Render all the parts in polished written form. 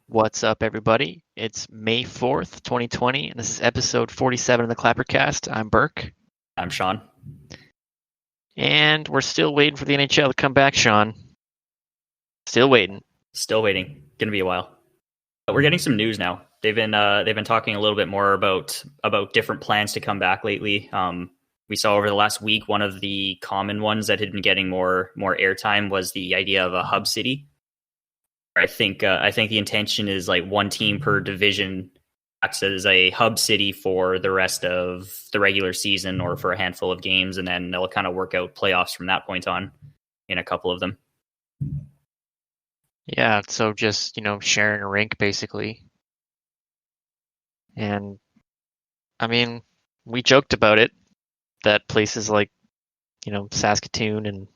What's up, everybody? It's May 4th, 2020, and this is episode 47 of the Clappercast. I'm Burke. I'm Sean. And we're still waiting for the NHL to come back, Sean. Still waiting. Still waiting. Gonna be a while. But we're getting some news now. They've been talking a little bit more about different plans to come back lately. We saw over the last week one of the common ones that had been getting more airtime was the idea of a hub city. I think the intention is like one team per division acts as a hub city for the rest of the regular season or for a handful of games, and then they'll kind of work out playoffs from that point on in a couple of them. Yeah, so just, sharing a rink, basically. And, I mean, we joked about it, that places like, Saskatoon and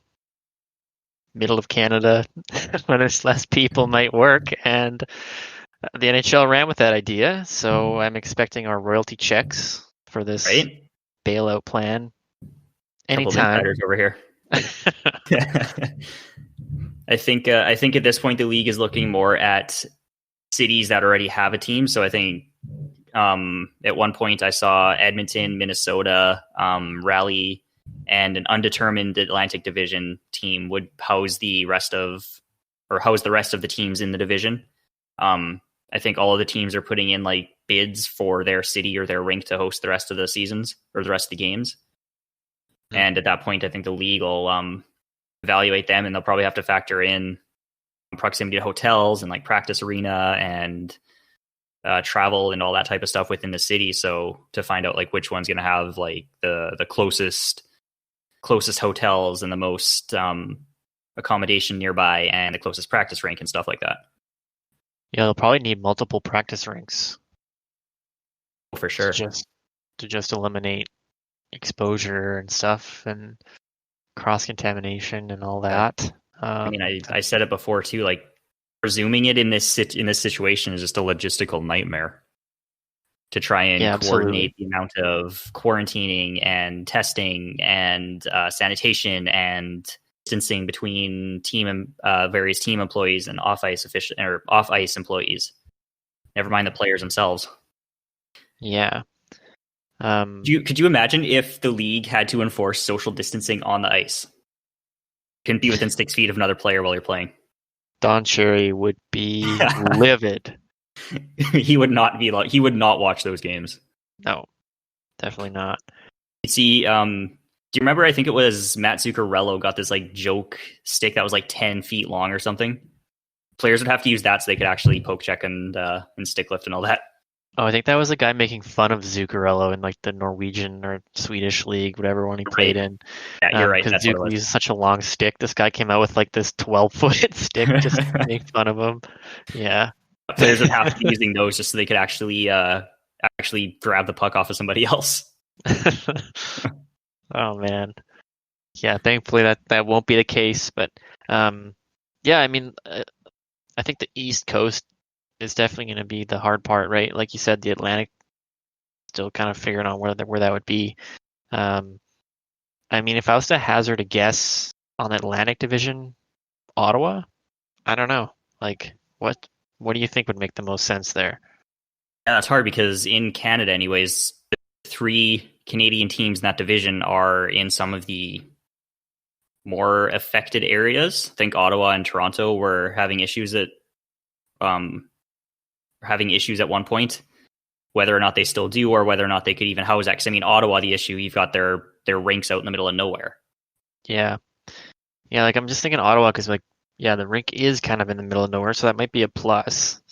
middle of Canada, when there's less people, might work, and the NHL ran with that idea, so I'm expecting our royalty checks for this bailout plan anytime. Couple of over here. I think at this point the league is looking more at cities that already have a team. So I think at one point I saw Edmonton, Minnesota, Raleigh, and an undetermined Atlantic Division team would house the rest of the teams in the division. I think all of the teams are putting in like bids for their city or their rink to host the rest of the seasons or the rest of the games. Mm-hmm. And at that point, I think the league will evaluate them, and they'll probably have to factor in proximity to hotels and like practice arena and travel and all that type of stuff within the city. So to find out like which one's going to have like the closest hotels and the most accommodation nearby and the closest practice rink and stuff like that. Yeah, they'll probably need multiple practice rinks. For sure. To just eliminate exposure and stuff and cross-contamination and all that. I said it before too, like presuming it in this situation is just a logistical nightmare to try and coordinate the amount of quarantining and testing and sanitation and distancing between team and various team employees and off-ice employees. Never mind the players themselves. Yeah. Could you imagine if the league had to enforce social distancing on the ice? Couldn't be within 6 feet of another player while you're playing. Don Cherry would be livid. He would not watch those games. No, definitely not. You see, do you remember? I think it was Matt Zuccarello got this like joke stick that was like 10 feet long or something. Players would have to use that so they could actually poke check and stick lift and all that. Oh, I think that was a guy making fun of Zuccarello in like the Norwegian or Swedish league, whatever one he played in. Yeah, you're right. Because Zuccarello used such a long stick. This guy came out with like this 12-foot stick just to make fun of him. Yeah. Players would have to be using those just so they could actually grab the puck off of somebody else. Oh man. Yeah, thankfully that won't be the case. But yeah, I mean, I think the East Coast is definitely going to be the hard part, right? Like you said, the Atlantic still kind of figuring out where that would be. I mean, if I was to hazard a guess on Atlantic Division, Ottawa, I don't know. Like, what do you think would make the most sense there? Yeah, that's hard because in Canada, anyways, the 3 Canadian teams in that division are in some of the more affected areas. I think Ottawa and Toronto were having issues at one point, whether or not they still do or whether or not they could even house that. Because I mean, Ottawa, the issue, you've got their rinks out in the middle of nowhere. Yeah, like I'm just thinking Ottawa because like, yeah, the rink is kind of in the middle of nowhere, so that might be a plus.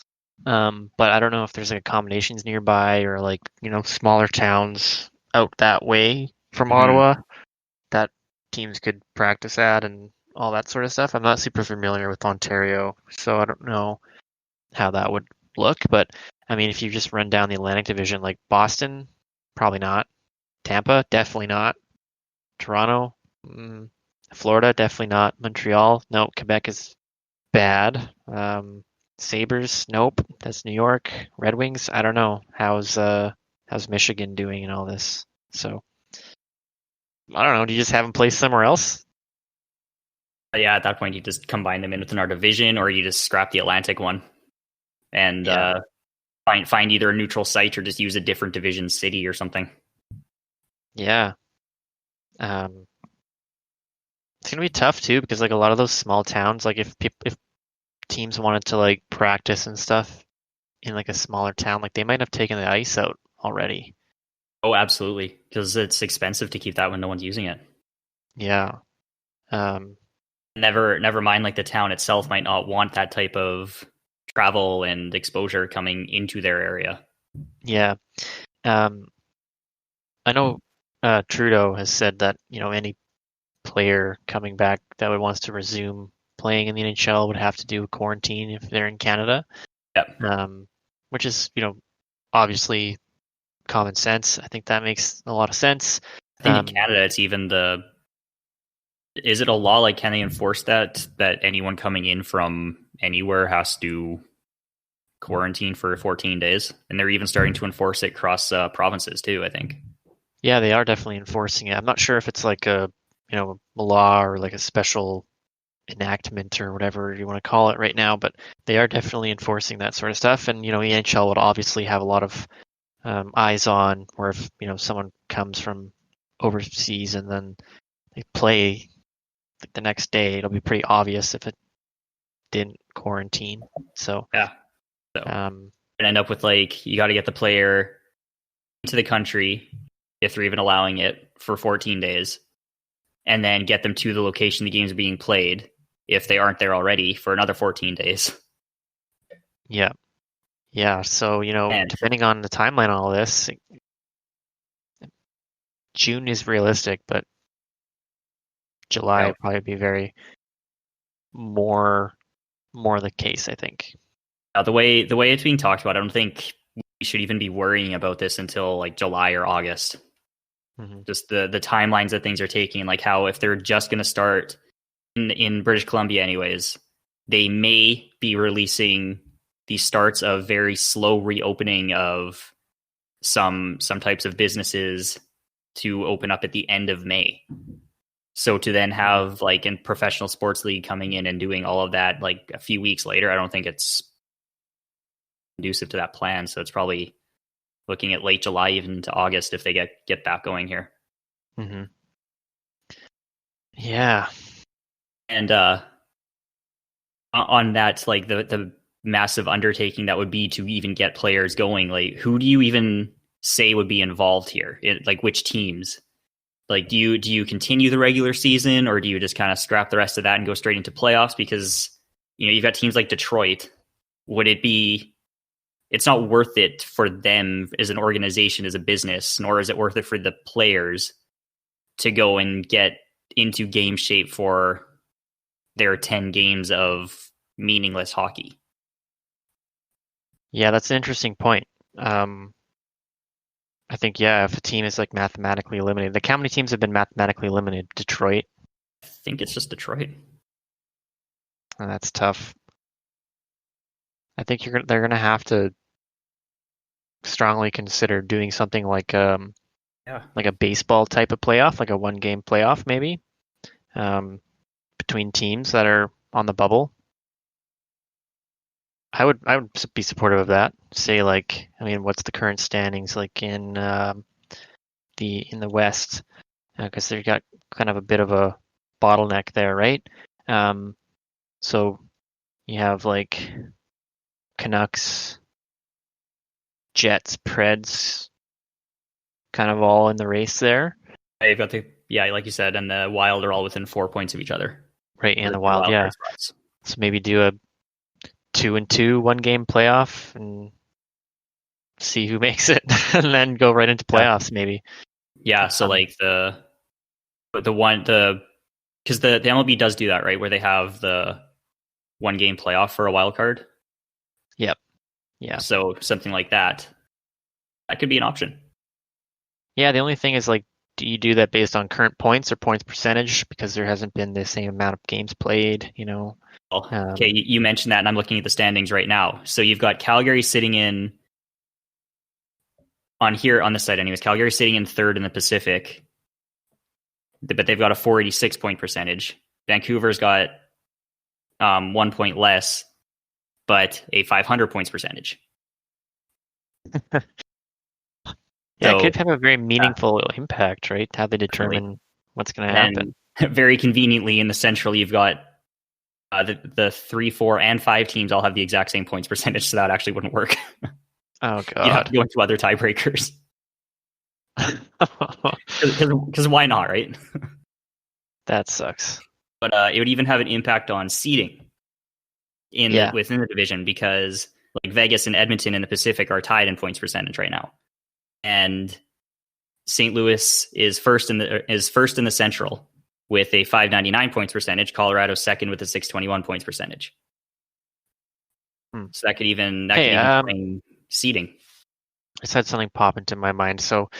But I don't know if there's like accommodations nearby or like, smaller towns out that way from Ottawa that teams could practice at and all that sort of stuff. I'm not super familiar with Ontario, so I don't know how that would look. But I mean, if you just run down the Atlantic Division, like Boston, probably not. Tampa, definitely not. Toronto, Florida, definitely not. Montreal, no. Quebec is bad. Sabres, nope. That's New York. Red Wings, I don't know. How's Michigan doing in all this? So I don't know. Do you just have them play somewhere else? Yeah, at that point, you just combine them in within our division, or you just scrap the Atlantic one. and find either a neutral site or just use a different division city or something. Yeah. It's gonna be tough too because like a lot of those small towns, like if teams wanted to like practice and stuff in like a smaller town, like they might have taken the ice out already. Oh, absolutely, because it's expensive to keep that when no one's using it. Yeah. Never mind, like the town itself might not want that type of travel and exposure coming into their area. Yeah. I know Trudeau has said that, any player coming back that wants to resume playing in the NHL would have to do a quarantine if they're in Canada. Yep. Which is, obviously common sense. I think that makes a lot of sense. I think in Canada, it's even is it a law? Like, can they enforce that anyone coming in from anywhere has to quarantine for 14 days? And they're even starting to enforce it across provinces too, I think. Yeah, they are definitely enforcing it. I'm not sure if it's like a law or like a special enactment or whatever you want to call it right now, but they are definitely enforcing that sort of stuff. And the NHL would obviously have a lot of eyes on, or if someone comes from overseas and then they play like the next day, it'll be pretty obvious if it didn't quarantine. So yeah, and end up with like you got to get the player into the country if they're even allowing it for 14 days, and then get them to the location the games are being played if they aren't there already for another 14 days. Yeah. So depending on the timeline on all this, June is realistic, but July would probably be very more the case, I think. The way it's being talked about, I don't think we should even be worrying about this until like July or August. Mm-hmm. Just the timelines that things are taking, like how if they're just going to start in British Columbia anyways, they may be releasing the starts of very slow reopening of some types of businesses to open up at the end of May. So to then have like in professional sports league coming in and doing all of that like a few weeks later, I don't think it's conducive to that plan. So it's probably looking at late July, even to August, if they get back going here. Mm-hmm. Yeah. And on that, like the massive undertaking that would be to even get players going, like who do you even say would be involved here? Like which teams? Like, do you continue the regular season, or do you just kind of scrap the rest of that and go straight into playoffs? Because you've got teams like Detroit. Would it be? It's not worth it for them as an organization, as a business, nor is it worth it for the players to go and get into game shape for their 10 games of meaningless hockey. Yeah, that's an interesting point. I think, if a team is like mathematically eliminated, like how many teams have been mathematically eliminated? Detroit? I think it's just Detroit. And that's tough. I think they're going to have to strongly consider doing something like like a baseball type of playoff, like a 1-game playoff maybe, between teams that are on the bubble. I would be supportive of that. Say like, what's the current standings like in the West? Because they've got kind of a bit of a bottleneck there, right? So you have like Canucks, Jets, Preds, kind of all in the race there. You've got like you said, and the Wild are all within 4 points of each other. Right, and the Wild, yeah. So maybe do a 2-2 1-game playoff and see who makes it, and then go right into playoffs maybe. Yeah, so like because the MLB does do that, right? Where they have the 1-game playoff for a wild card. Yep. Yeah. So something like that could be an option. Yeah, the only thing is like, do you do that based on current points or points percentage? Because there hasn't been the same amount of games played, Okay, you mentioned that, and I'm looking at the standings right now. So you've got Calgary sitting in on this side, anyways. Calgary sitting in third in the Pacific, but they've got a 486 point percentage. Vancouver's got 1 point less, but a 500 points percentage. Yeah, it could have a very meaningful impact, right? How they determine Definitely. what's going to happen. And very conveniently in the Central, you've got the 3, 4, and 5 teams all have the exact same points percentage, so that actually wouldn't work. Oh, You'd have to God. go into other tiebreakers. Because why not, right? That sucks. But it would even have an impact on seeding within the division, because like Vegas and Edmonton in the Pacific are tied in points percentage right now, and St. Louis is first in the Central with a 599 points percentage. Colorado second with a 621 points percentage. So that could even bring seeding. I just had something pop into my mind. So,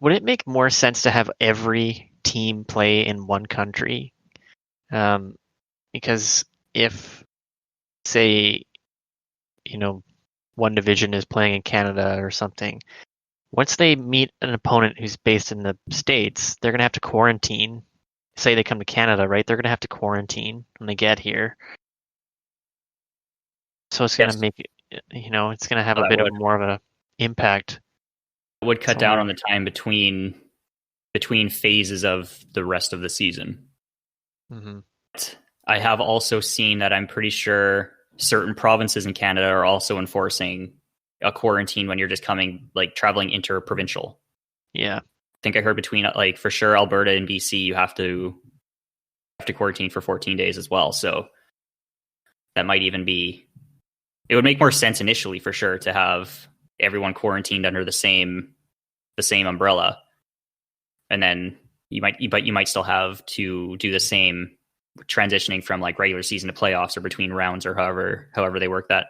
would it make more sense to have every team play in one country? Because if, say, one division is playing in Canada or something, once they meet an opponent who's based in the States, they're going to have to quarantine. Say they come to Canada, right? They're going to have to quarantine when they get here. So it's going to make it, it's going to have a bit of more of an impact. It would cut down on the time between phases of the rest of the season. Mm-hmm. I have also seen that I'm pretty sure certain provinces in Canada are also enforcing a quarantine when you're just traveling interprovincial. Yeah. I think I heard between for sure Alberta and BC you have to quarantine for 14 days as well. So that might even be, it would make more sense initially for sure to have everyone quarantined under the same umbrella. And then you might still have to do the same transitioning from regular season to playoffs or between rounds or however they work that.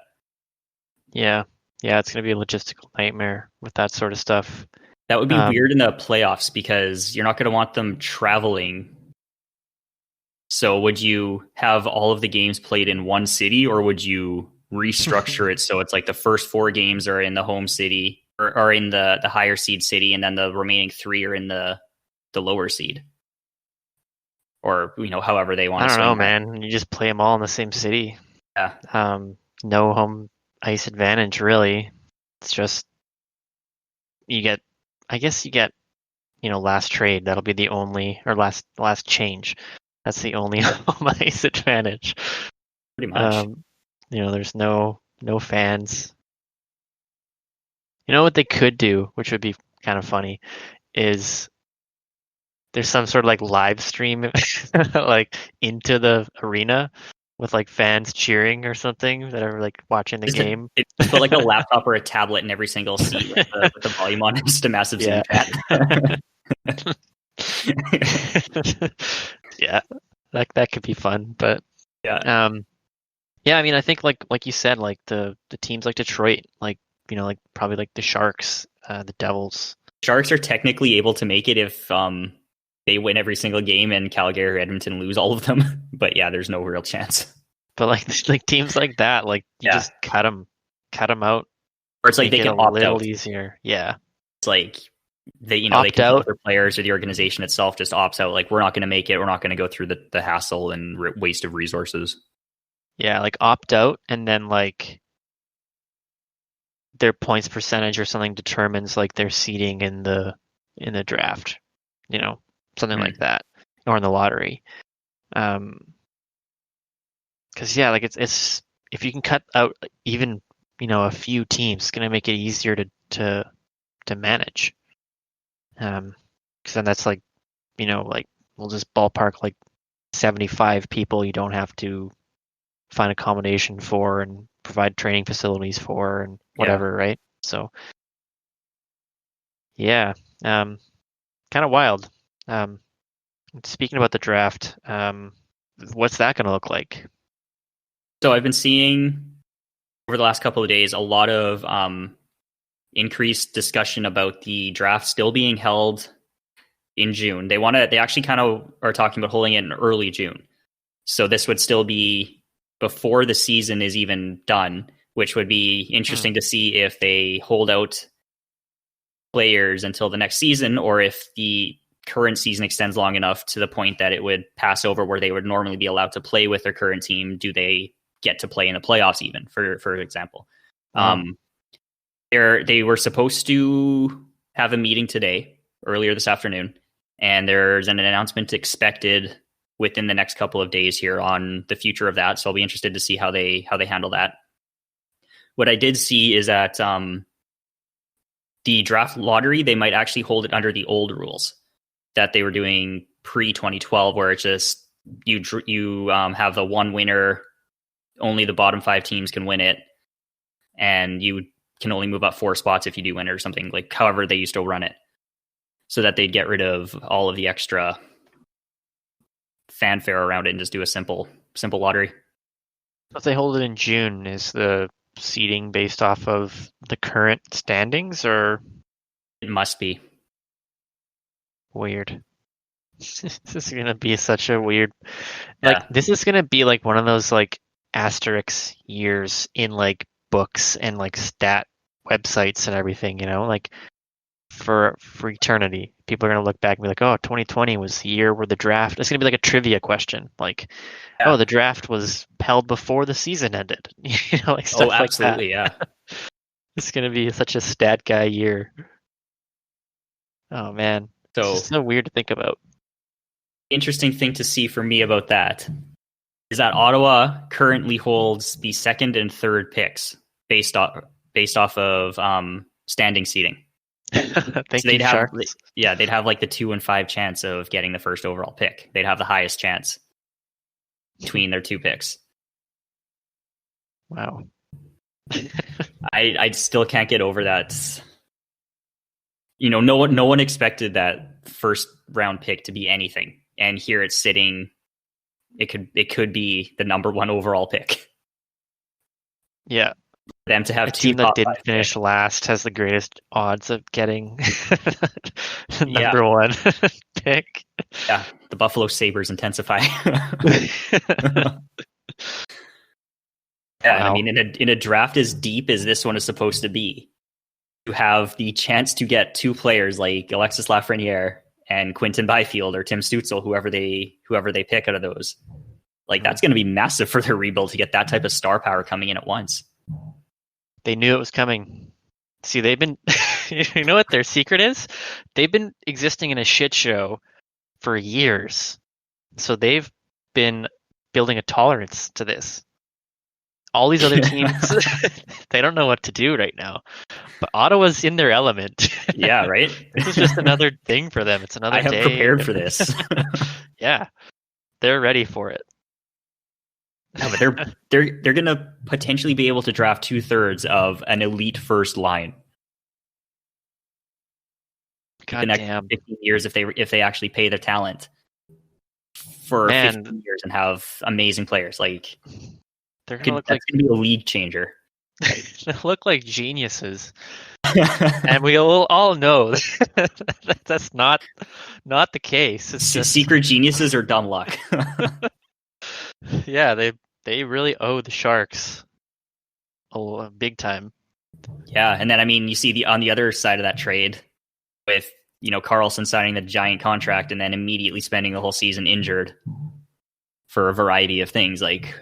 Yeah. Yeah, it's going to be a logistical nightmare with that sort of stuff. That would be weird in the playoffs because you're not going to want them traveling. So would you have all of the games played in one city, or would you restructure it so it's the first 4 games are in the home city or in the higher seed city, and then the remaining 3 are in the lower seed? Or, however they want to. I don't know, man. You just play them all in the same city. Yeah. No home ice advantage, really. It's just you get last trade. That'll be the only, or last change. That's the only home ice advantage. Pretty much. There's no fans. You know what they could do, which would be kind of funny, is there's some sort of live stream into the arena with fans cheering or something that are watching the game. It's put a laptop or a tablet in every single seat with the volume on, just a massive Zoom chat. Yeah, that could be fun, but yeah. Yeah, I mean, I think like you said, the teams like Detroit, probably the Sharks, the Devils. Sharks are technically able to make it if they win every single game and Calgary or Edmonton lose all of them. But yeah, there's no real chance. But teams like that, you just cut them out. Or it's they can opt out. A little easier. Yeah. It's they opt can out. Their players or the organization itself just opts out. We're not going to make it. We're not going to go through the hassle and waste of resources. Yeah, opt out, and then their points percentage or something determines their seeding in the draft. Something like that, or in the lottery. Because it's if you can cut out even a few teams, it's gonna make it easier to manage. Because then that's we'll just ballpark 75 people you don't have to find accommodation for and provide training facilities for and whatever, right? So yeah, kind of wild. Speaking about the draft, what's that going to look like? So I've been seeing over the last couple of days a lot of increased discussion about the draft still being held in June. They actually kind of are talking about holding it in early June. So this would still be before the season is even done, which would be interesting to see if they hold out players until the next season, or if the current season extends long enough to the point that it would pass over where they would normally be allowed to play with their current team, do they get to play in the playoffs even, for example? They were supposed to have a meeting today, earlier this afternoon, and there's an announcement expected within the next couple of days here on the future of that. So I'll be interested to see how they handle that. What I did see is that the draft lottery, they might actually hold it under the old rules that they were doing pre-2012, where it's just you have the one winner, only the bottom 5 teams can win it, and you can only move up 4 spots if you do win it or something, like however they used to run it, so that they'd get rid of all of the extra fanfare around it and just do a simple lottery. If they hold it in June, is the seeding based off of the current standings, or? It must be. Weird. This is gonna be such a weird, like, this is gonna be like one of those like asterisk years in like books and like stat websites and everything, you know, like for eternity. People are gonna look back and be like, oh, 2020 was the year where the draft. It's gonna be like a trivia question, like, oh, the draft was held before the season ended. You know, like stuff like that. Absolutely, yeah. It's gonna be such a stat guy year. Oh man, so it's so weird to think about. Interesting thing to see for me about that is that Ottawa currently holds the 2nd and 3rd picks based off of standing seating. Thank so they'd you, have, Sharks. yeah, they'd have like the 2 and 5 chance of getting the first overall pick. They'd have the highest chance between their 2 picks. Wow. I still can't get over that. You know, no one expected that first round pick to be anything, and here it's sitting. It could be the number 1 overall pick. Yeah. For them to have a 2 team that didn't finish picks last has the greatest odds of getting the number 1 pick. Yeah, the Buffalo Sabres intensify. Yeah, wow. I mean, in a draft as deep as this one is supposed to be, you have the chance to get 2 players like Alexis Lafreniere and Quinton Byfield or Tim Stützle, whoever they pick out of those. Like, that's going to be massive for their rebuild to get that type of star power coming in at once. They knew it was coming. See, they've been, you know what their secret is? They've been existing in a shit show for years. So they've been building a tolerance to this. All these other teams, they don't know what to do right now. But Ottawa's in their element. Yeah, right? This is just another thing for them. It's another day. I have prepared for this. Yeah. They're ready for it. No, but they're going to potentially be able to draft 2/3 of an elite first line. God the next damn. 15 years if they actually pay their talent for 15 years and have amazing players. Like, they're gonna look like be a league changer. They look like geniuses. And we all know that's not the case. It's just secret geniuses or dumb luck. Yeah, they really owe the Sharks a big time. Yeah, and then I mean, you see on the other side of that trade with, you know, Karlsson signing the giant contract and then immediately spending the whole season injured for a variety of things. Like,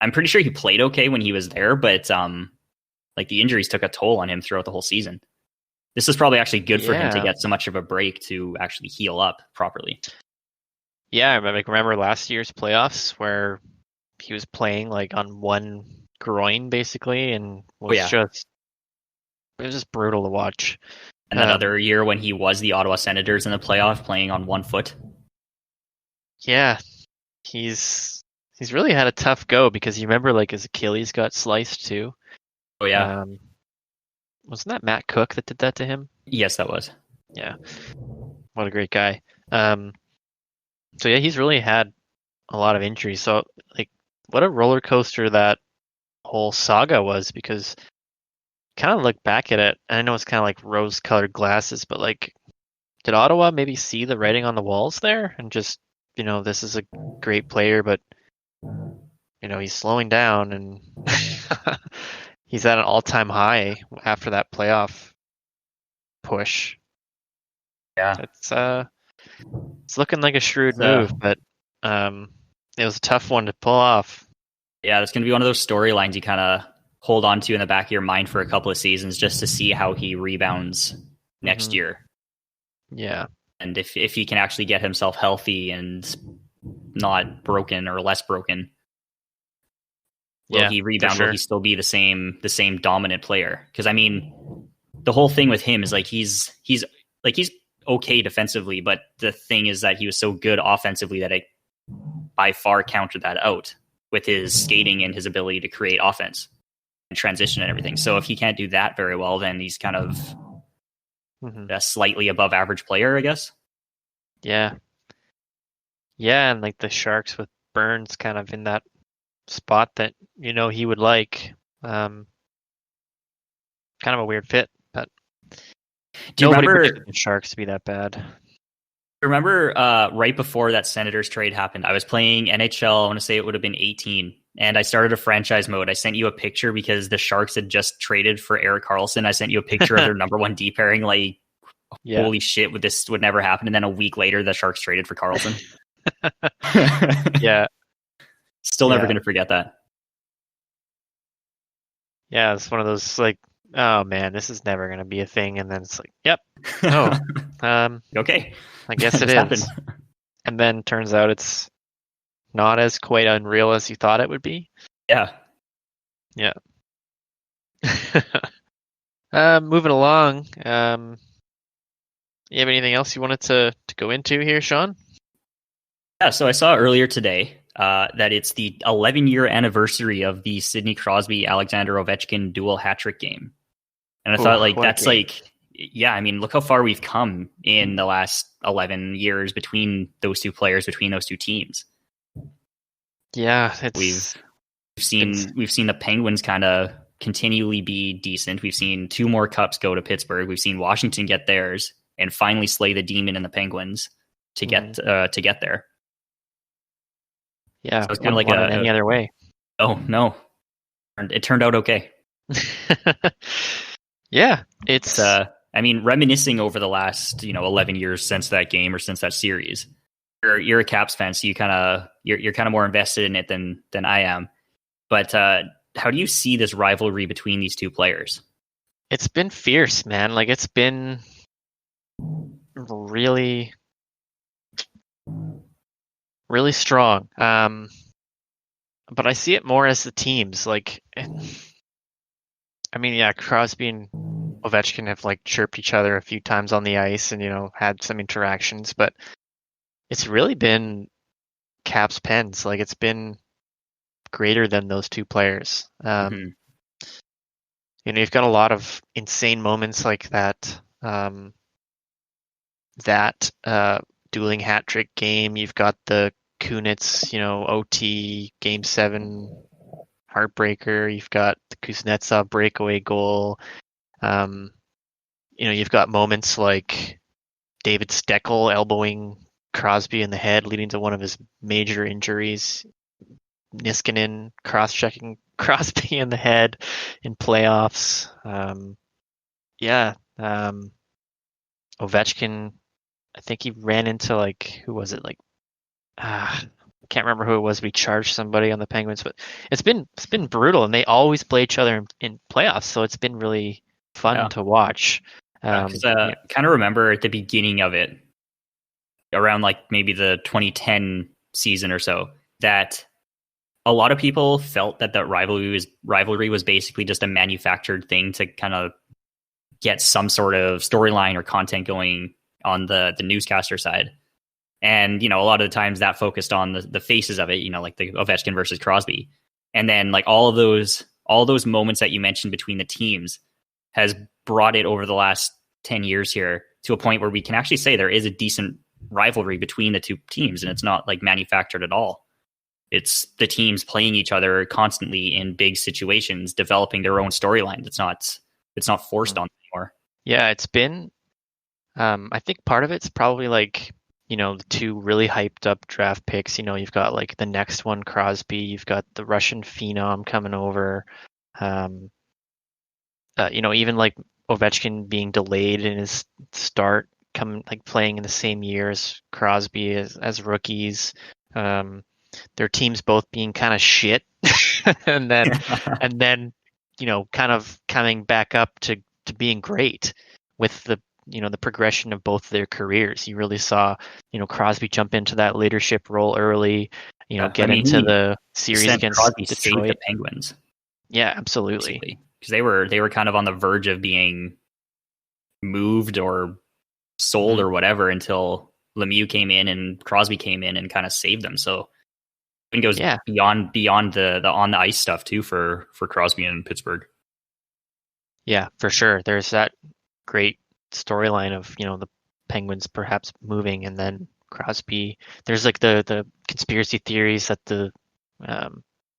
I'm pretty sure he played okay when he was there, but like, the injuries took a toll on him throughout the whole season. This is probably actually good for him to get so much of a break to actually heal up properly. Yeah, I remember last year's playoffs where he was playing like on one groin basically, and was it was just brutal to watch. And that other year when he was the Ottawa Senators in the playoff playing on one foot. Yeah, he's really had a tough go, because you remember like his Achilles got sliced too. Oh yeah. Wasn't that Matt Cook that did that to him? Yes, that was. Yeah. What a great guy. So yeah, he's really had a lot of injuries. So like, what a roller coaster that whole saga was, because kind of look back at it, and I know it's kind of like rose-colored glasses, but like, did Ottawa maybe see the writing on the walls there and just, you know, this is a great player, but, you know, he's slowing down, and he's at an all-time high after that playoff push. Yeah. It's It's looking like a shrewd So, move, but it was a tough one to pull off. yeah, that's going to be one of those storylines you kind of hold on to in the back of your mind for a couple of seasons just to see how he rebounds next year. Yeah. And if he can actually get himself healthy and not broken or less broken, will he rebound? Sure. Will he still be the same dominant player? Because I mean, the whole thing with him is like he's okay defensively, but the thing is that he was so good offensively that it by far countered that out with his skating and his ability to create offense and transition and everything. So if he can't do that very well, then he's kind of a slightly above average player, I guess. Yeah. Yeah, and like the Sharks with Burns kind of in that spot that, he would like. Kind of a weird fit, but do you remember the Sharks to be that bad? Remember right before that Senators trade happened, I was playing NHL, I want to say it would have been 18, and I started a franchise mode. I sent you a picture because the Sharks had just traded for Erik Karlsson. I sent you a picture of their number one D pairing, like, holy shit, this would never happen. And then a week later, the Sharks traded for Karlsson. Yeah. Still never going to forget that. Yeah, it's one of those, like, oh man, this is never going to be a thing. And then it's like, yep. Oh, okay. I guess it is. And then turns out it's not as quite unreal as you thought it would be. Yeah. Yeah. Moving along. You have anything else you wanted to go into here, Sean? Yeah, so I saw earlier today that it's the 11-year anniversary of the Sidney Crosby, Alexander Ovechkin dual hat-trick game. And I thought, that's yeah, I mean, look how far we've come in the last 11 years between those two players, between those two teams. Yeah, we've seen the Penguins kind of continually be decent. We've seen 2 more cups go to Pittsburgh. We've seen Washington get theirs and finally slay the demon in the Penguins to get there. Yeah, so it's kind of like any other way. Oh no, it turned out okay. Yeah, it's. I mean, reminiscing over the last 11 years since that game or since that series. You're a Caps fan, so you're kind of more invested in it than I am. But how do you see this rivalry between these two players? It's been fierce, man. Like, it's been really, really strong. But I see it more as the teams. Like, I mean, yeah, Crosby and Ovechkin have like chirped each other a few times on the ice and had some interactions, but it's really been Caps Pens. Like, it's been greater than those two players. You've got a lot of insane moments like that. Dueling hat trick game. You've got the Kunitz, OT Game 7 heartbreaker. You've got the Kuznetsov breakaway goal. You've got moments like David Steckel elbowing Crosby in the head, leading to one of his major injuries. Niskanen cross-checking Crosby in the head in playoffs. Ovechkin, I think he ran into who was it? I can't remember who it was. We charged somebody on the Penguins, but it's been brutal, and they always play each other in playoffs, so it's been really fun to watch. Because kind of remember at the beginning of it, around maybe the 2010 season or so, that a lot of people felt that rivalry was basically just a manufactured thing to kind of get some sort of storyline or content going on the newscaster side. And, a lot of the times that focused on the faces of it, like the Ovechkin versus Crosby. And then all those moments that you mentioned between the teams has brought it over the last 10 years here to a point where we can actually say there is a decent rivalry between the two teams, and it's not manufactured at all. It's the teams playing each other constantly in big situations, developing their own storyline. It's not forced on anymore. Yeah, it's been. I think part of it's probably the 2 really hyped up draft picks. You've got the next one, Crosby. You've got the Russian phenom coming over. Even Ovechkin being delayed in his start playing in the same year as Crosby as rookies. Their teams both being kind of shit, and then kind of coming back up to being great with the the progression of both their careers. You really saw Crosby jump into that leadership role early. Get into the series against Crosby Detroit. saved the Penguins. Yeah, absolutely. Because they were kind of on the verge of being moved or sold or whatever until Lemieux came in and Crosby came in and kind of saved them. So it goes beyond the on the ice stuff too for Crosby in Pittsburgh. Yeah, for sure. There's that great storyline of the Penguins perhaps moving and then Crosby. There's like the conspiracy theories that the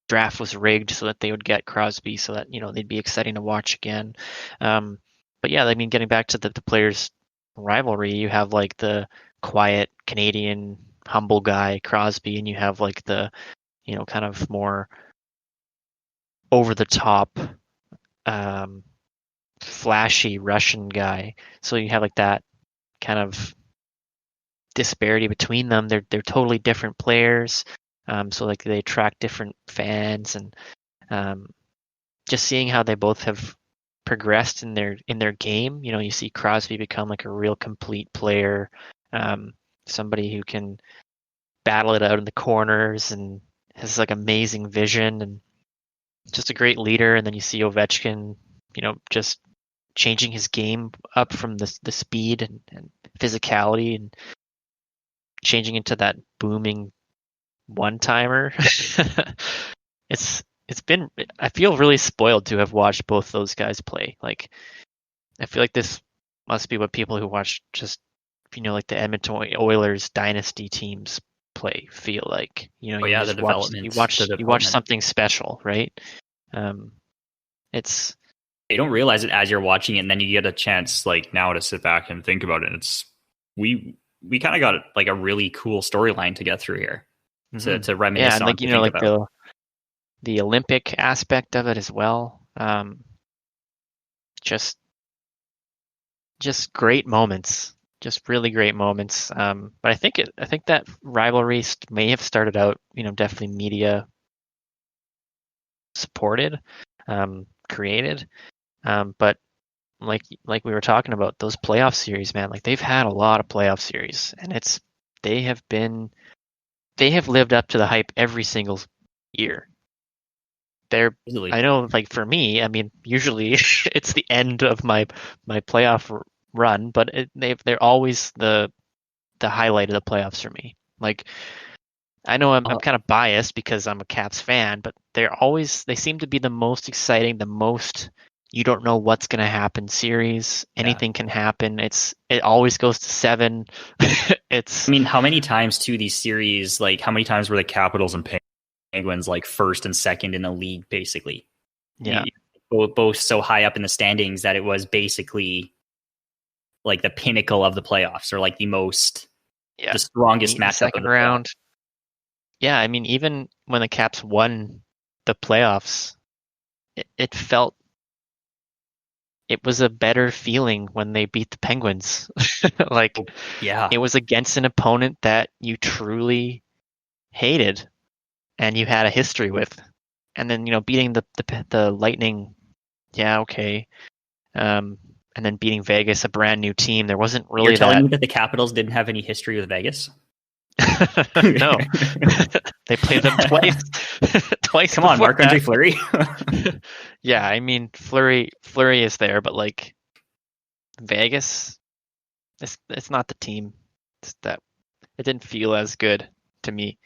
draft was rigged so that they would get Crosby so that they'd be exciting to watch again. But yeah, I mean, getting back to the players' rivalry, you have like the quiet Canadian humble guy Crosby, and you have like the kind of more over the top flashy Russian guy. So you have like that kind of disparity between them. They're totally different players. So like they attract different fans, and just seeing how they both have progressed in their game. You see Crosby become like a real complete player, somebody who can battle it out in the corners and has like amazing vision and just a great leader. And then you see Ovechkin, just changing his game up from the speed and physicality and changing into that booming one-timer. I feel really spoiled to have watched both those guys play. Like, I feel like this must be what people who watch just, like the Edmonton Oilers dynasty teams play feel like. You watch something special, right? It's you don't realize it as you're watching it, and then you get a chance like now to sit back and think about it. It's we kind of got like a really cool storyline to get through here to reminisce on. Yeah, like like the Olympic aspect of it as well. Just great moments, just really great moments. But I think that rivalry may have started out, definitely media supported, created. But like we were talking about, those playoff series, man, like they've had a lot of playoff series, and they have lived up to the hype every single year. I know, like for me, I mean, usually it's the end of my playoff run, but they're always the highlight of the playoffs for me. Like, I know I'm kind of biased because I'm a Caps fan, but they seem to be the most exciting, the most you don't know what's going to happen series. Anything can happen. It always goes to 7. I mean, how many times to these series? Like, how many times were the Capitals and Penguins like first and second in the league, basically? Yeah, both so high up in the standings that it was basically like the pinnacle of the playoffs, or like the strongest matchup second round. Yeah, I mean, even when the Caps won the playoffs, it felt it was a better feeling when they beat the Penguins. Like, it was against an opponent that you truly hated and you had a history with, and then beating the Lightning, okay, and then beating Vegas, a brand new team. There wasn't really. You're telling me that the Capitals didn't have any history with Vegas? No, they played them twice. Come on, Marc-Andre Fleury. Yeah, I mean Fleury is there, but like Vegas, it's not the team. It didn't feel as good to me.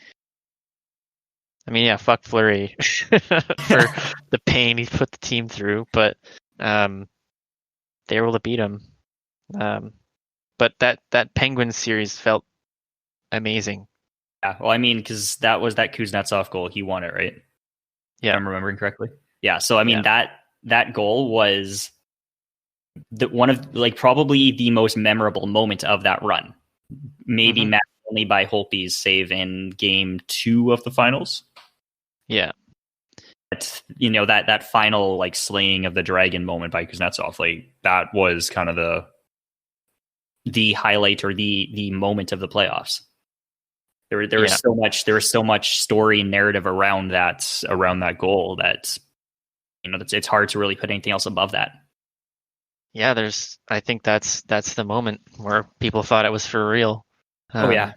I mean, yeah, fuck Fleury for the pain he put the team through, but they were able to beat him. But that Penguins series felt amazing. Yeah, well, I mean, because that was that Kuznetsov goal. He won it, right? Yeah, if I'm remembering correctly. Yeah, so I mean that goal was one of like probably the most memorable moment of that run. Maybe matched only by Holtby's save in Game 2 of the finals. Yeah, that final like slaying of the dragon moment by Kuznetsov, like that was kind of the highlight or the moment of the playoffs. There Yeah. was so much story and narrative around that goal that it's hard to really put anything else above that. Yeah, I think that's the moment where people thought it was for real. Oh yeah. I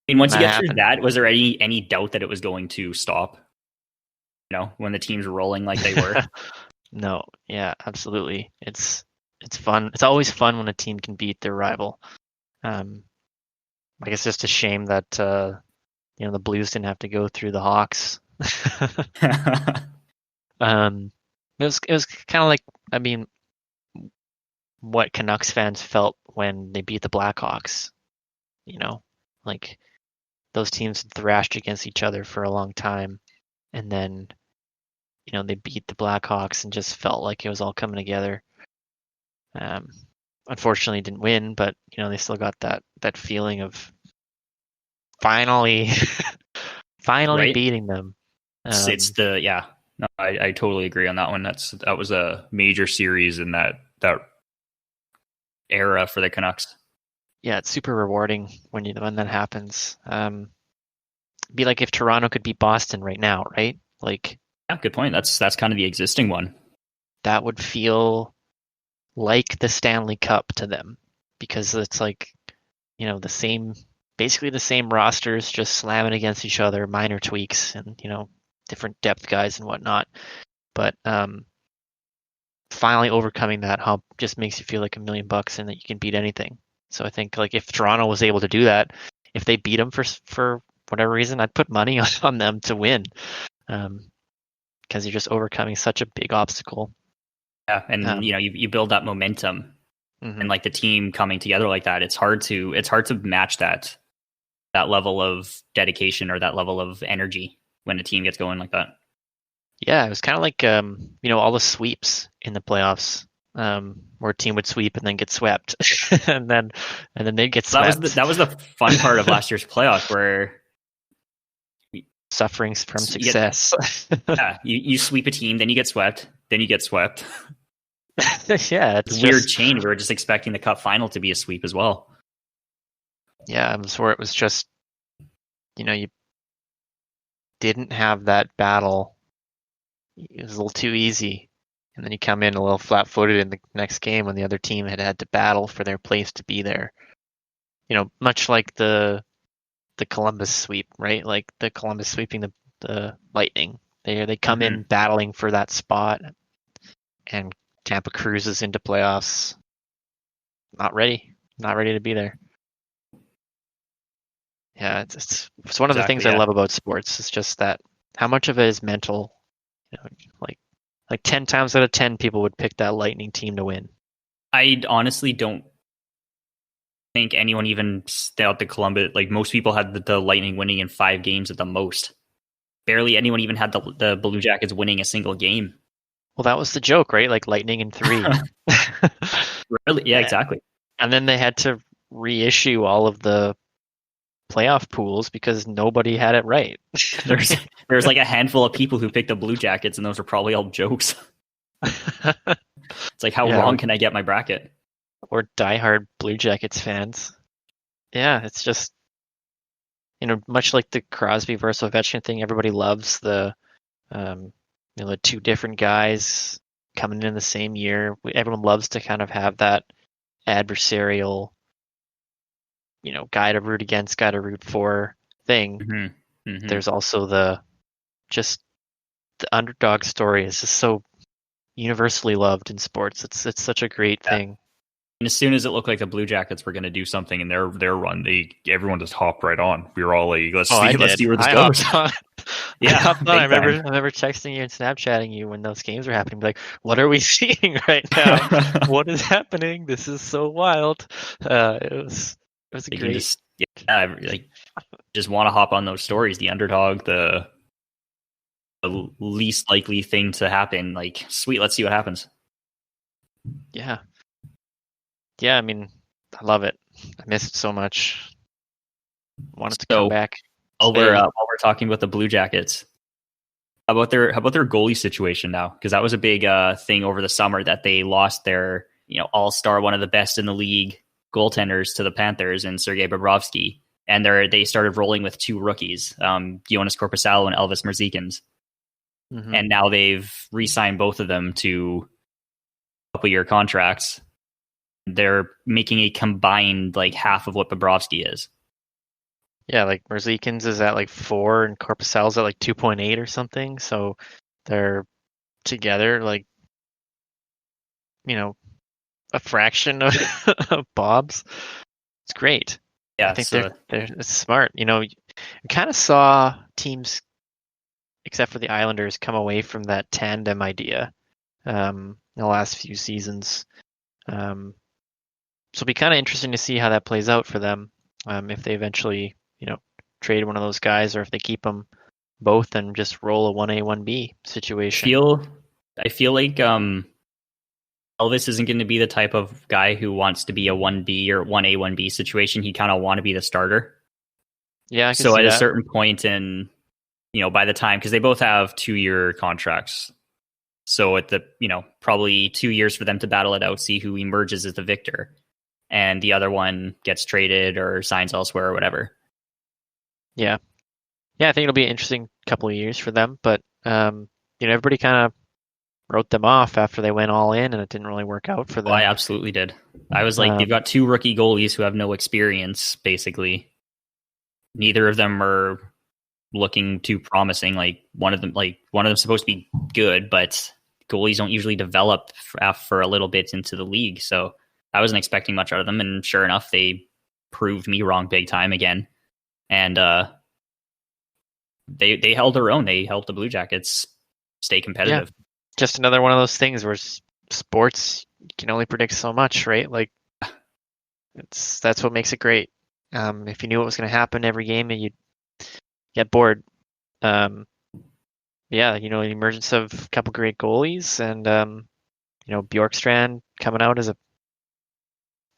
mean, once you get through happened. that, was there any doubt that it was going to stop? When the team's rolling like they were. No, yeah, absolutely. It's fun. It's always fun when a team can beat their rival. I guess it's just a shame that the Blues didn't have to go through the Hawks. It was kind of like, I mean, what Canucks fans felt when they beat the Blackhawks. Like those teams thrashed against each other for a long time, and then they beat the Blackhawks and just felt like it was all coming together. Unfortunately, didn't win, but they still got that feeling of finally Right? beating them. No, I totally agree on that one. That was a major series in that era for the Canucks. Yeah, it's super rewarding when that happens. Be like if Toronto could beat Boston right now, right? Like, yeah, good point. That's kind of the existing one. That would feel like the Stanley Cup to them, because it's like, basically the same rosters just slamming against each other, minor tweaks and, different depth guys and whatnot. But finally overcoming that hump just makes you feel like $1 million and that you can beat anything. So I think like if Toronto was able to do that, if they beat them for whatever reason, I'd put money on them to win, because you're just overcoming such a big obstacle. Yeah, and you build that momentum, and like the team coming together like that, it's hard to match that level of dedication or that level of energy when a team gets going like that. Yeah, it was kind of like all the sweeps in the playoffs, where a team would sweep and then get swept, and then they'd get swept. That was the fun part of last year's playoff, where suffering from success. You sweep a team, then you get swept, then you get swept. Yeah, it's a weird chain. We were just expecting the cup final to be a sweep as well. Yeah, it was where it was just, you didn't have that battle. It was a little too easy. And then you come in a little flat-footed in the next game when the other team had to battle for their place to be there. Much like the Columbus sweep, right? Like the Columbus sweeping the Lightning. They come in battling for that spot, and Tampa cruises into playoffs. Not ready to be there. Yeah, it's one of the things I love about sports. It's just that how much of it is mental. Like 10 times out of 10, people would pick that Lightning team to win. I honestly don't think anyone even thought the Columbus. Like most people had the Lightning winning in 5 games at the most. Barely anyone even had the Blue Jackets winning a single game. Well, that was the joke, right? Like Lightning in 3. Really? Yeah, exactly. And then they had to reissue all of the playoff pools because nobody had it right. There's like a handful of people who picked the Blue Jackets, and those are probably all jokes. It's like, how wrong can I get my bracket? Or diehard Blue Jackets fans. Yeah, it's just, much like the Crosby versus Ovechkin thing, everybody loves the 2 different guys coming in the same year. Everyone loves to kind of have that adversarial, guy to root against, guy to root for thing. There's also the underdog story is just so universally loved in sports. It's such a great thing. And as soon as it looked like the Blue Jackets were going to do something in their run, everyone just hopped right on. We were all like, let's see where this goes. Yeah, I remember texting you and Snapchatting you when those games were happening. Like, what are we seeing right now? What is happening? This is so wild. It was a great. Just want to hop on those stories. The underdog, the least likely thing to happen. Like, sweet, let's see what happens. Yeah. Yeah, I mean, I love it. I miss it so much. Want it to come back. While we're talking about the Blue Jackets, how about their goalie situation now? Because that was a big thing over the summer that they lost their all-star, one of the best in the league goaltenders to the Panthers and Sergei Bobrovsky, and they started rolling with 2 rookies, Jonas Korpisalo and Elvis Merzlikins. Mm-hmm. And now they've re-signed both of them to couple-year contracts. They're making a combined like half of what Bobrovsky is. Yeah, like Merzlikins is at like 4 and Korpisalo's at like 2.8 or something. So they're together like, a fraction of, of Bob's. It's great. Yeah, I think they're smart. We kind of saw teams, except for the Islanders, come away from that tandem idea in the last few seasons. So it'll be kind of interesting to see how that plays out for them, if they eventually, trade one of those guys, or if they keep them both and just roll a 1A, 1B situation. I feel like Elvis isn't going to be the type of guy who wants to be a 1B or 1A, 1B situation. He kind of want to be the starter. Yeah, I can so see at that. A certain point in, by the time, because they both have 2-year contracts. So at the, probably 2 years for them to battle it out, see who emerges as the victor. And the other one gets traded or signs elsewhere or whatever. Yeah. Yeah, I think it'll be an interesting couple of years for them. But, everybody kind of wrote them off after they went all in, and it didn't really work out for them. Well, I absolutely did. I was like, they've got 2 rookie goalies who have no experience, basically. Neither of them are looking too promising. Like one of them's supposed to be good, but goalies don't usually develop for a little bit into the league. So I wasn't expecting much out of them, and sure enough, they proved me wrong big time again. And they held their own. They helped the Blue Jackets stay competitive. Yeah. Just another one of those things where sports, you can only predict so much, right? Like that's what makes it great. If you knew what was going to happen every game, and you'd get bored. The emergence of a couple great goalies, and Bjorkstrand coming out as a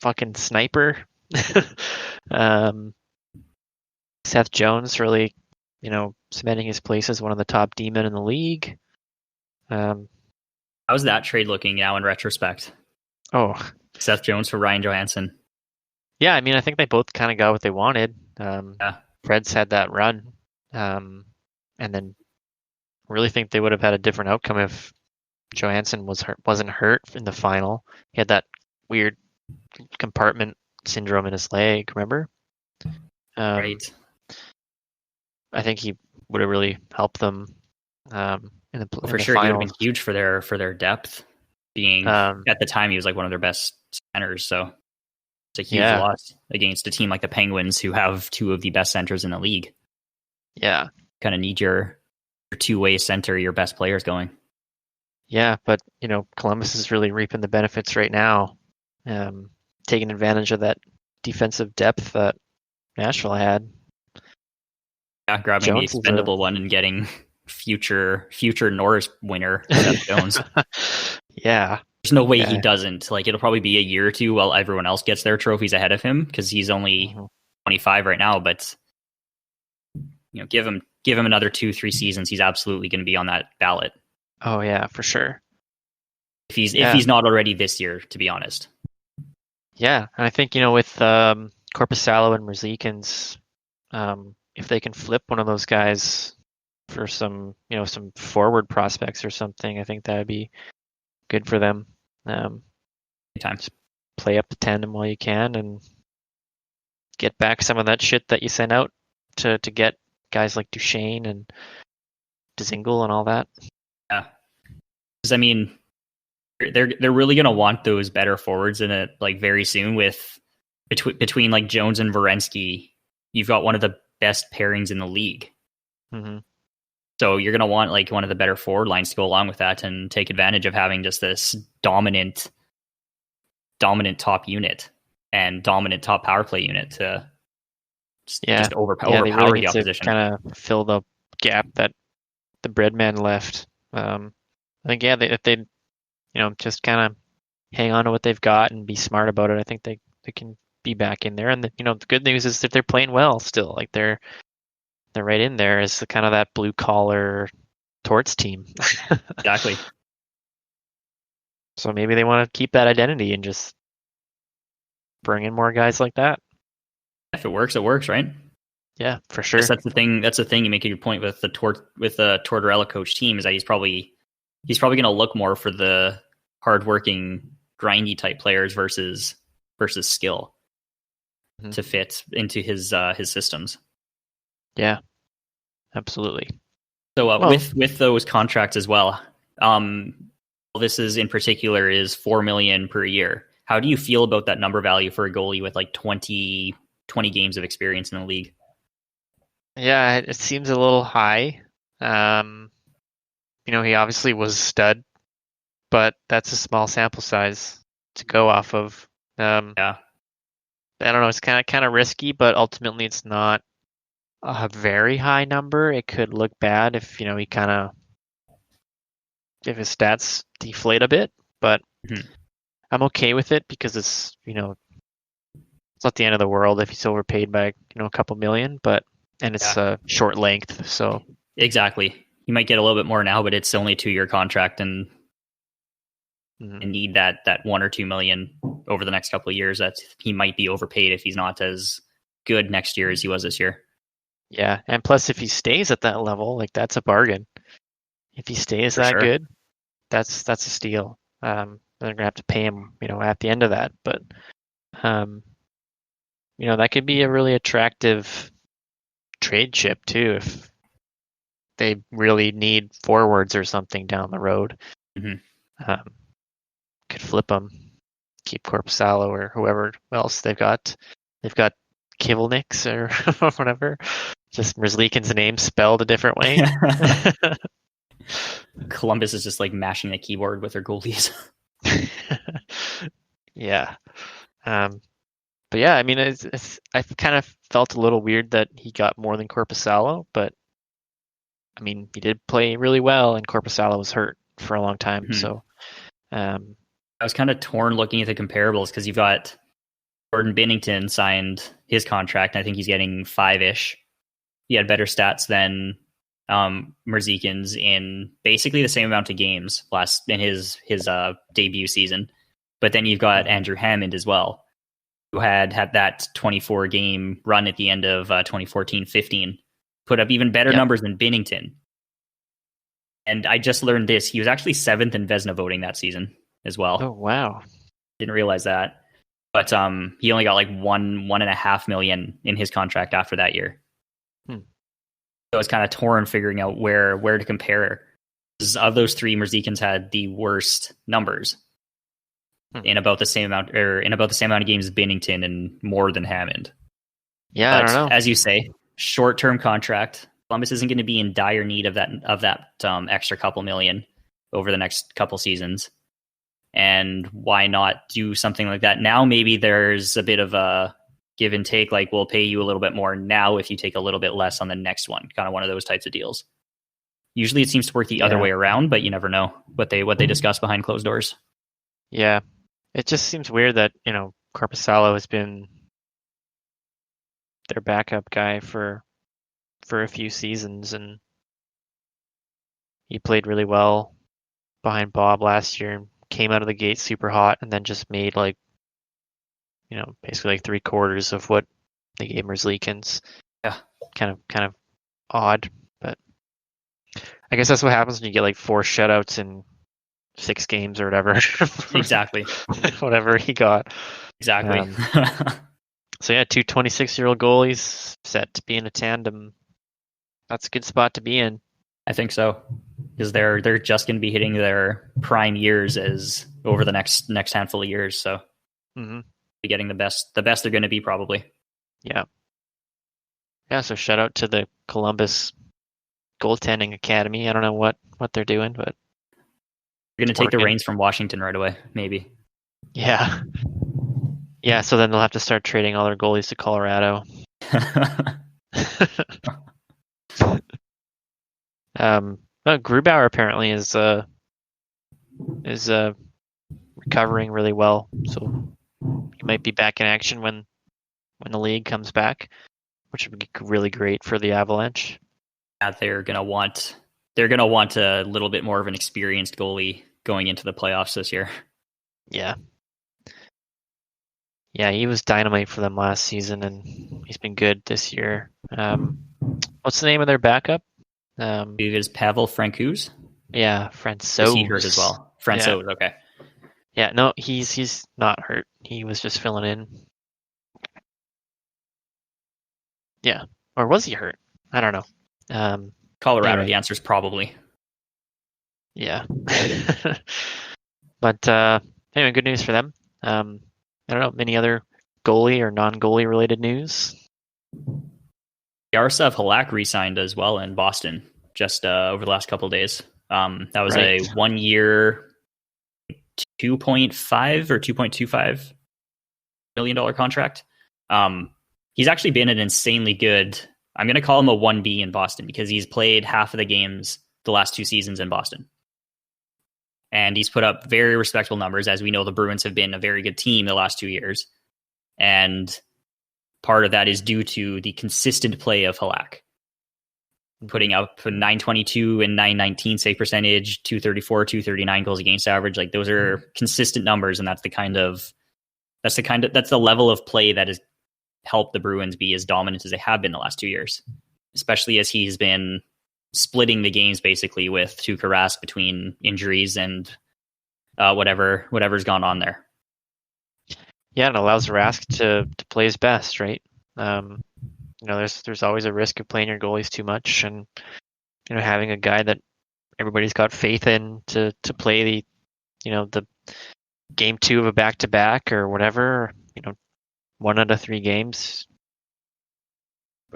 fucking sniper. Seth Jones really, cementing his place as one of the top D-men in the league. How's that trade looking now in retrospect? Oh, Seth Jones for Ryan Johansson. Yeah, I mean, I think they both kind of got what they wanted. Yeah. Preds had that run, and then really think they would have had a different outcome if Johansson wasn't hurt in the final. He had that weird compartment syndrome in his leg, remember? Right. I think he would have really helped them in the for sure. He would have been huge for their depth. Being at the time, he was like one of their best centers. So it's a huge loss against a team like the Penguins, who have 2 of the best centers in the league. Yeah, kind of need your 2-way center, your best players going. Yeah, but Columbus is really reaping the benefits right now, taking advantage of that defensive depth that Nashville had. Yeah, grabbing Jones the expendable one and getting future Norris winner Seth Jones. Yeah, there's no way he doesn't. Like, it'll probably be a year or 2 while everyone else gets their trophies ahead of him, because he's only 25 right now. But give him another 2-3 seasons, he's absolutely going to be on that ballot. Oh yeah, for sure. If he's not already this year, to be honest. Yeah, and I think with Korpisalo and Merzlikins, if they can flip one of those guys for some some forward prospects or something, I think that would be good for them. Just play up the tandem while you can, and get back some of that shit that you sent out to get guys like Duchesne and Dzingel and all that. Yeah, because I mean, they're really gonna want those better forwards in it, like, very soon. With between like Jones and Werenski, you've got one of the best pairings in the league. Mm-hmm. So you're gonna want like one of the better forward lines to go along with that and take advantage of having just this dominant top unit and dominant top power play unit to just overpower really the opposition. Kind of fill the gap that the Breadman left. I think if they just kind of hang on to what they've got and be smart about it, I think they can be back in there. And the good news is that they're playing well still. Like they're right in there as the kind of that blue collar Torts team. Exactly. So maybe they want to keep that identity and just bring in more guys like that. If it works, right? Yeah, for sure. That's the thing. That's the thing. You make a good point with the Tortorella coach team is that he's probably going to look more for the hardworking, grindy type players versus skill to fit into his systems. Yeah, absolutely. So with those contracts as well, this is in particular is $4 million per year. How do you feel about that number value for a goalie with like 20 games of experience in the league? Yeah, it seems a little high. He obviously was a stud, but that's a small sample size to go off of. Yeah. I don't know. It's kind of risky, but ultimately it's not a very high number. It could look bad if if his stats deflate a bit. But I'm okay with it because it's it's not the end of the world if he's overpaid by a couple million, and it's a short length. So exactly, you might get a little bit more now, but it's only a 2-year contract and need that 1 or 2 million over the next couple of years. That he might be overpaid if he's not as good next year as he was this year. Yeah, and plus if he stays at that level, like that's a bargain. If he stays that good, that's a steal. They're gonna have to pay him, at the end of that. But that could be a really attractive trade chip too if they really need forwards or something down the road. Could flip them, keep Korpisalo or whoever else they've got. They've got Kivelniks or whatever. Just Merzlikins' name spelled a different way. Columbus is just like mashing the keyboard with their goalies. Yeah. But yeah, I mean, I kind of felt a little weird that he got more than Korpisalo, but I mean, he did play really well, and Korpisalo was hurt for a long time. So I was kind of torn looking at the comparables because you've got Jordan Binnington signed his contract, and I think he's getting 5-ish. He had better stats than Merzlikins in basically the same amount of games in his debut season. But then you've got Andrew Hammond as well, who had that 24 game run at the end of 2014-15, put up even better numbers than Binnington. And I just learned this. He was actually 7th in Vezina voting that season as well. Oh, wow. Didn't realize that. But he only got like 1.5 million in his contract after that year. So I was kind of torn figuring out where to compare. Of those 3, Merzlikins had the worst numbers in about the same amount of games as Binnington and more than Hammond. Yeah, but I don't know. As you say, short-term contract. Columbus isn't going to be in dire need of that extra couple million over the next couple seasons. And why not do something like that? Now maybe there's a bit of a give and take, like we'll pay you a little bit more now if you take a little bit less on the next one. Kind of one of those types of deals. Usually it seems to work the other way around, but you never know what they discuss behind closed doors. Yeah. It just seems weird that, Korpisalo has been their backup guy for a few seasons, and he played really well behind Bob last year and came out of the gate super hot, and then just made basically like 3/4 of what they gave Merzlikins. Yeah. Kind of odd, but I guess that's what happens when you get like 4 shutouts in 6 games or whatever. Exactly. Whatever he got. Exactly. So yeah, 2 26-year-old goalies set to be in a tandem. That's a good spot to be in. I think so, because they're just going to be hitting their prime years as over the next handful of years. So be getting the best they're going to be probably. Yeah. So shout out to the Columbus goaltending academy. I don't know what they're doing, but they're going to take the reins from Washington right away, maybe. Yeah. Yeah. So then they'll have to start trading all their goalies to Colorado. Grubauer apparently is recovering really well, so he might be back in action when the league comes back, which would be really great for the Avalanche. Yeah, they're gonna want a little bit more of an experienced goalie going into the playoffs this year. Yeah. Yeah, he was dynamite for them last season, and he's been good this year. What's the name of their backup? It is Pavel Francouz. Yeah, Is he hurt Francouz. as well? Francouz, okay. Yeah, no, he's not hurt. He was just filling in. Yeah, or was he hurt? I don't know. Colorado, anyway. the answer is probably. Yeah. But anyway, good news for them. I don't know, any other goalie or non-goalie related news? Yaroslav Halak re-signed as well in Boston just over the last couple of days. That was Right. a 1 year, $2.5 or $2.25 million contract. He's actually been an insanely good. I'm going to call him a 1B in Boston because he's played half of the games the last 2 seasons in Boston. And he's put up very respectable numbers. As we know, the Bruins have been a very good team the last 2 years. And part of that is due to the consistent play of Halak. Putting up a 922 and 919 save percentage, 234, 239 goals against average. Like those are consistent numbers. And that's the level of play that has helped the Bruins be as dominant as they have been the last 2 years, especially as he's been splitting the games basically with Tuukka Rask between injuries and whatever's gone on there. Yeah, it allows Rask to play his best, right? There's always a risk of playing your goalies too much, and having a guy that everybody's got faith in to play the game 2 of a back-to-back or whatever, 1 out of 3 games,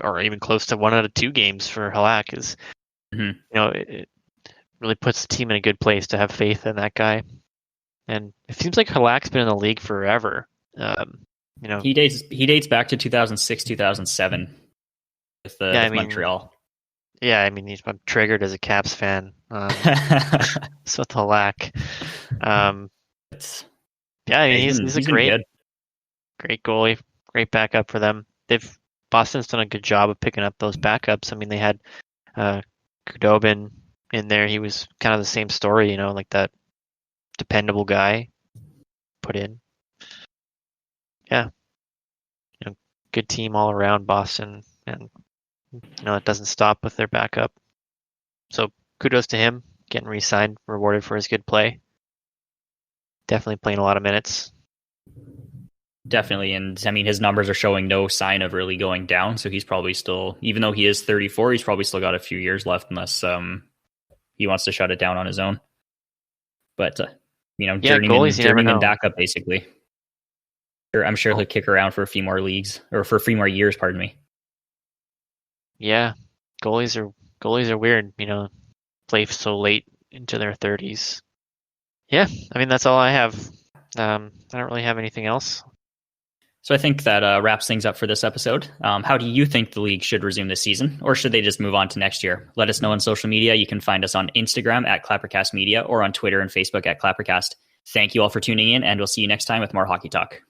or even close to 1 out of 2 games for Halak is, it really puts the team in a good place to have faith in that guy. And it seems like Halak's been in the league forever. He dates back to 2006, 2007 with Montreal. Yeah, I mean, I'm triggered as a Caps fan. So with Halak. He's a great goalie, great backup for them. Boston's done a good job of picking up those backups. I mean, they had Khudobin in there. He was kind of the same story, like that dependable guy put in. Yeah. Good team all around Boston, and it doesn't stop with their backup. So kudos to him, getting re-signed, rewarded for his good play. Definitely playing a lot of minutes. Definitely, and I mean his numbers are showing no sign of really going down, so he's probably still, even though he is 34, he's probably still got a few years left unless he wants to shut it down on his own. But journeyman backup basically. I'm sure he'll kick around for a few more leagues, or for a few more years, pardon me. Yeah, goalies are weird, play so late into their 30s. Yeah, I mean that's all I have. I don't really have anything else. So I think that wraps things up for this episode. How do you think the league should resume this season, or should they just move on to next year? Let us know on social media. You can find us on Instagram at Clappercast Media or on Twitter and Facebook at Clappercast. Thank you all for tuning in, and we'll see you next time with more Hockey Talk.